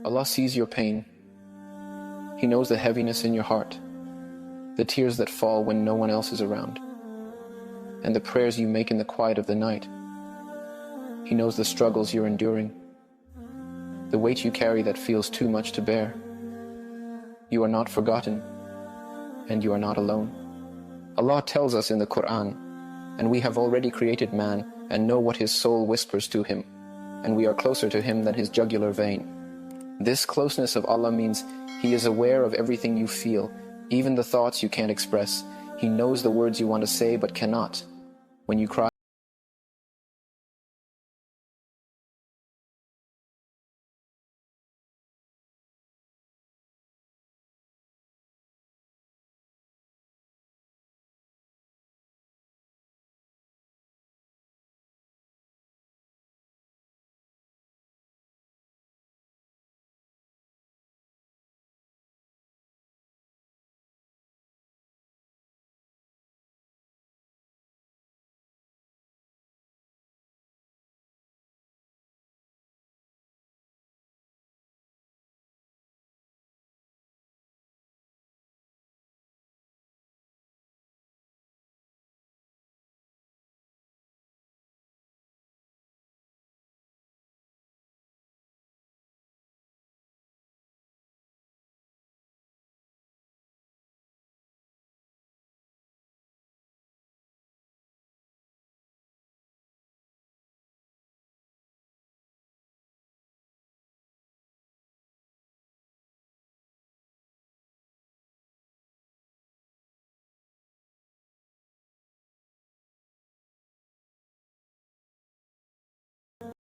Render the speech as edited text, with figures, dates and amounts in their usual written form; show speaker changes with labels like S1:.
S1: Allah sees your pain. He knows the heaviness in your heart, the tears that fall when no one else is around, and the prayers you make in the quiet of the night. He knows the struggles you're enduring, the weight you carry that feels too much to bear. You are not forgotten, and you are not alone. Allah tells us in the Quran, and we have already created man and know what his soul whispers to him, and we are closer to him than his jugular vein. This closeness of Allah means He is aware of everything you feel, even the thoughts you can't express. He knows the words you want to say but cannot. When you cry,